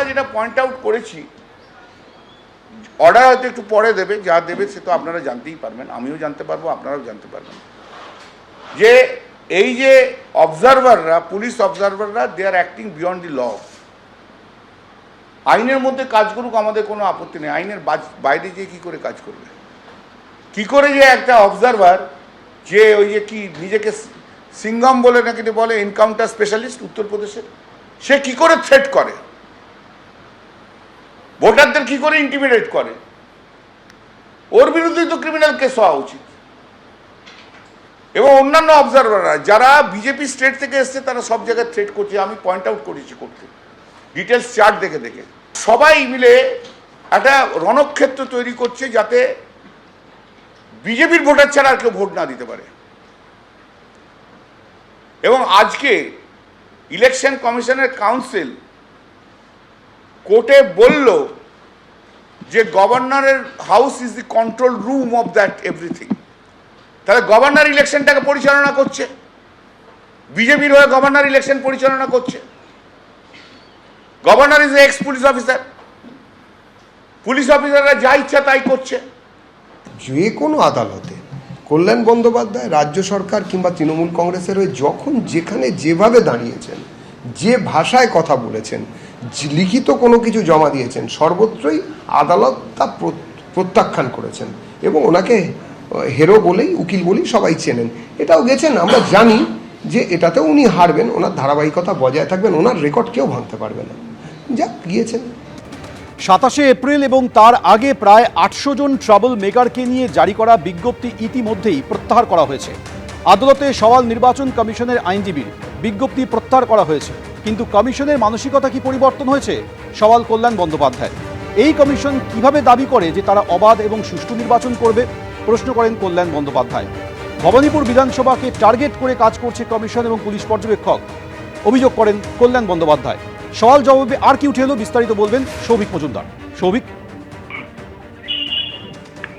আমরা যেটা point out করেছি, অর্ডার হয়তো একটু পরে দেবে, যা দেবে সে তো আপনারা জানতেই পারবেন, আমিও জানতে পারবো, আপনারাও জানতে পারবেন, যে এই যে অবজারভাররা, পুলিশ অবজারভাররা, they are acting beyond the law. আইনের মধ্যে কাজ করুক, আমাদের কোনো আপত্তি নেই, আইনের বাইরে গিয়ে কী করে কাজ করবে? কি করে যে একটা অবজারভার, যে ওই যে কি নিজেকে সিঙ্গম বলে নাকি বলে, এনকাউন্টার স্পেশালিস্ট উত্তরপ্রদেশের, সে কি করে থ্রেট করে, ভোটারদের কি করে ইন্টিমিডেট করে, ওর বিরুদ্ধে তো ক্রিমিনাল কেস হওয়া উচিত। এবং অন্যান্য অবজারভাররা যারা বিজেপি স্টেট থেকে এসছে, তারা সব জায়গায় থ্রেট করছে, আমি পয়েন্ট আউট করেছি করতে, ডিটেলস চার্ট দেখে দেখে সবাই মিলে একটা রণক্ষেত্র তৈরি করছে, যাতে বিজেপির ভোটার ছাড়া আর কেউ ভোট না দিতে পারে। এবং আজকে ইলেকশন কমিশনের কাউন্সিল কোর্টে বলল যে গভর্নরের house is the control room of that everything. তাহলে গভর্নর ইলেকশনটাকে পরিচালনা করছে, বিজেপির হয়ে গভর্নর ইলেকশন পরিচালনা করছে। Governor is ex police officer, police অফিসাররা যা ইচ্ছা তাই করছে। যে কোনো আদালতে কল্যাণ বন্দ্যোপাধ্যায় রাজ্য সরকার কিংবা তৃণমূল কংগ্রেসের হয়ে যখন যেখানে যেভাবে দাঁড়িয়েছেন, যে ভাষায় কথা বলেছেন, লিখিত কোনো কিছু জমা দিয়েছেন, সর্বত্রই আদালত তা প্রত্যাখ্যান করেছেন এবং ওনাকে হেরো বলেই, উকিল বলেই সবাই চেনেন। এটাও গেছেন, আমরা জানি যে এটাতেও উনি হারবেন, ওনার ধারাবাহিকতা বজায় থাকবেন, ওনার রেকর্ড কেউ ভাঙতে পারবে না। যাক, গিয়েছেন। 27 এপ্রিল এবং তার আগে প্রায় 800 জন ট্রাবল মেকারকে নিয়ে জারি করা বিজ্ঞপ্তি ইতিমধ্যেই প্রত্যাহার করা হয়েছে। আদালতে সওয়াল নির্বাচন কমিশনের আইনজীবীর, বিজ্ঞপ্তি প্রত্যাহার করা হয়েছে, কিন্তু কমিশনের মানসিকতা কি পরিবর্তন হয়েছে? সওয়াল কল্যাণ বন্দ্যোপাধ্যায়। এই কমিশন কিভাবে দাবি করে যে তারা অবাধ এবং সুষ্ঠু নির্বাচন করবে, প্রশ্ন করেন কল্যাণ বন্দ্যোপাধ্যায়। ভবানীপুর বিধানসভাকে টার্গেট করে কাজ করছে কমিশন এবং পুলিশ পর্যবেক্ষক, অভিযোগ করেন কল্যাণ বন্দ্যোপাধ্যায়। সওয়াল জবাবে আর কি উঠে এলো, বিস্তারিত বলবেন সৌভিক মজুমদার। সৌভিক,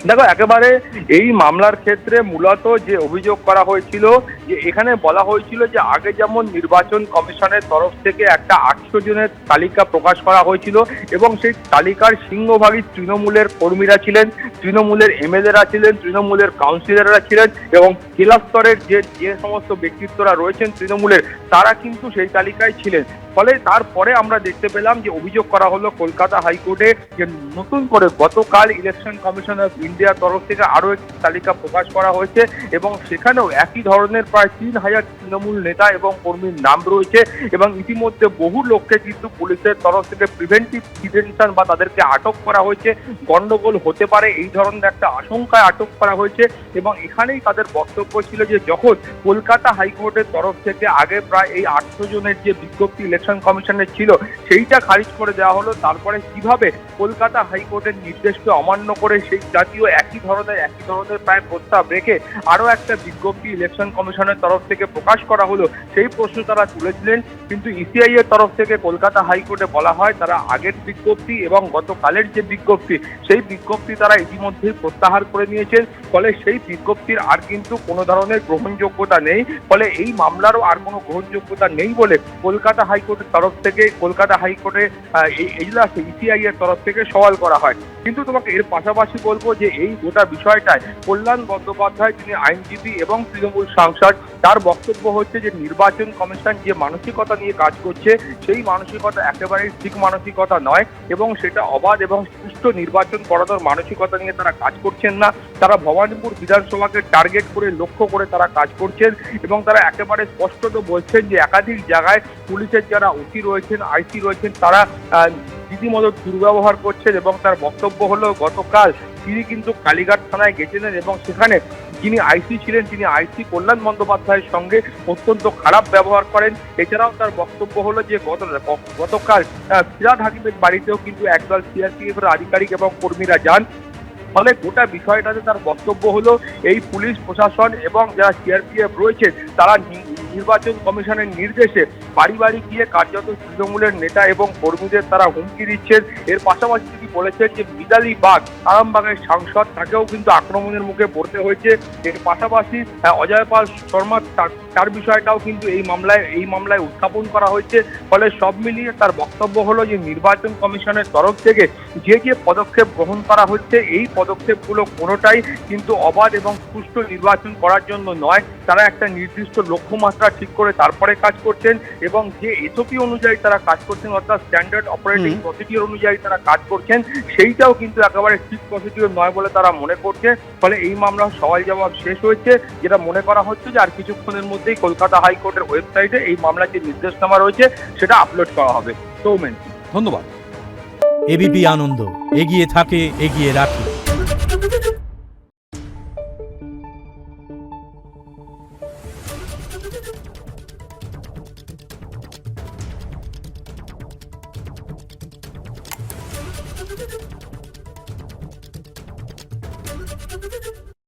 দেখো, একেবারে এই মামলার ক্ষেত্রে মূলত যে অভিযোগ করা হয়েছিল, যে এখানে বলা হয়েছিল যে আগে যেমন নির্বাচন কমিশনের তরফ থেকে একটা 800 জনের তালিকা প্রকাশ করা হয়েছিল এবং সেই তালিকার সিংহভাগই তৃণমূলের কর্মীরা ছিলেন, তৃণমূলের এমএলএরা ছিলেন, তৃণমূলের কাউন্সিলররা ছিলেন এবং জেলা স্তরের যে সমস্ত ব্যক্তিত্বরা রয়েছেন তৃণমূলের, তারা কিন্তু সেই তালিকায় ছিলেন। ফলে তারপরে আমরা দেখতে পেলাম যে অভিযোগ করা হলো কলকাতা হাইকোর্টে, যে নতুন করে গতকাল ইলেকশন কমিশন অফ ইন্ডিয়ার তরফ থেকে আরও একটি তালিকা প্রকাশ করা হয়েছে এবং সেখানেও একই ধরনের প্রায় 3000 তৃণমূল নেতা এবং কর্মীর নাম রয়েছে এবং ইতিমধ্যে বহু লোককে কিন্তু পুলিশের তরফ থেকে প্রিভেন্টিভ ডিটেনশন বা তাদেরকে আটক করা হয়েছে, গন্ডগোল হতে পারে এই ধরনের একটা আশঙ্কায় আটক করা হয়েছে। এবং এখানেই তাদের বক্তব্য ছিল যে যখন কলকাতা হাইকোর্টের তরফ থেকে আগে প্রায় এই 800 জনের যে বিজ্ঞপ্তি ইলেকশন কমিশনের ছিল সেইটা খারিজ করে দেওয়া হলো, তারপরে কিভাবে কলকাতা হাইকোর্টের নির্দেশকে অমান্য করে সেই জাতীয় একই ধরনের প্রায় প্রস্তাব রেখে আরও একটা বিজ্ঞপ্তি ইলেকশন কমিশনের তরফ থেকে প্রকাশ করা হলো, সেই প্রশ্ন তারা তুলেছিলেন। কিন্তু ইসিআই এর তরফ থেকে কলকাতা হাইকোর্টে বলা হয় তারা আগের বিজ্ঞপ্তি এবং গতকালের যে বিজ্ঞপ্তি, সেই বিজ্ঞপ্তি তারা ইতিমধ্যেই প্রত্যাহার করে নিয়েছেন। ফলে সেই বিজ্ঞপ্তির আর কিন্তু কোনো ধরনের গ্রহণযোগ্যতা নেই। ফলে এই মামলারও আর কোনো গ্রহণযোগ্যতা নেই বলে কলকাতা হাইকোর্টের তরফ থেকে, কলকাতা হাইকোর্টে এই এজলাসে ইসিআই এর তরফ থেকে সওয়াল করা হয়। কিন্তু তোমাকে এর পাশাপাশি বলবো যে এই গোটা বিষয়টায় কল্যাণ বন্দ্যোপাধ্যায়, যিনি আইনজীবী এবং তৃণমূল সাংসদ, তার বক্তব্য হচ্ছে যে নির্বাচন কমিশন যে মানসিকতা নিয়ে কাজ করছে সেই মানসিকতা একেবারেই ঠিক মানসিকতা নয় এবং সেটা অবাধ এবং সুষ্ঠু নির্বাচন করানোর মানসিকতা নিয়ে তারা কাজ করছেন না। তারা ভবানীপুর বিধানসভাকে টার্গেট করে, লক্ষ্য করে তারা কাজ করছেন এবং তারা একেবারে স্পষ্টত বলছেন যে একাধিক জায়গায় পুলিশের যারা ওসি রয়েছেন, আইসি রয়েছেন, তারা রীতিমতো দুর্ব্যবহার করছেন। এবং তার বক্তব্য হলো গতকাল তিনি কিন্তু কালীঘাট থানায় গেছিলেন এবং সেখানে যিনি আইসি ছিলেন তিনি আইসি কল্যাণ বন্দ্যোপাধ্যায়ের সঙ্গে অত্যন্ত খারাপ ব্যবহার করেন। এছাড়াও তার বক্তব্য হলো যে গতকাল ফিরহাদ হাকিমের বাড়িতেও কিন্তু একদল সিআরপিএফ এর আধিকারিক এবং কর্মীরা যান। ফলে গোটা বিষয়টাতে তার বক্তব্য হলো এই পুলিশ প্রশাসন এবং যারা সিআরপিএফ রয়েছেন তারা নির্বাচন কমিশনের নির্দেশে বাড়ি বাড়ি গিয়ে কার্যত তৃণমূলের নেতা এবং কর্মীদের তারা হুমকি দিচ্ছেন। এর পাশাপাশি তিনি বলেছেন যে মিতালি বাগ আরামবাগের সাংসদ, তাকেও কিন্তু আক্রমণের মুখে পড়তে হয়েছে। এর পাশাপাশি অজয় পাল শর্মা তার বিষয়টাও কিন্তু এই মামলায় উত্থাপন করা হয়েছে। ফলে সব মিলিয়ে তার বক্তব্য হলো যে নির্বাচন কমিশনের তরফ থেকে যে পদক্ষেপ গ্রহণ করা হচ্ছে, এই পদক্ষেপগুলো কোনোটাই কিন্তু অবাধ এবং সুষ্ঠু নির্বাচন করার জন্য নয়। তারা একটা নির্দিষ্ট লক্ষ্যমাত্রা ঠিক করে তারপরে কাজ করছেন এবং যে এসওপি অনুযায়ী তারা কাজ করছেন, অর্থাৎ স্ট্যান্ডার্ড অপারেটিং প্রসিডিওর অনুযায়ী তারা কাজ করছেন, সেইটাও কিন্তু একেবারে ঠিক প্রসিডিওর নয় বলে তারা মনে করছে। ফলে এই মামলার সওয়াল জবাব শেষ হয়েছে। যেটা মনে করা হচ্ছে যে আর কিছুক্ষণের মধ্যেই কলকাতা হাইকোর্টের ওয়েবসাইটে এই মামলার যে নির্দেশনামা রয়েছে সেটা আপলোড করা হবে। সৌমেন, ধন্যবাদ। এবিপি আনন্দ, এগিয়ে থাকে, এগিয়ে রাখে।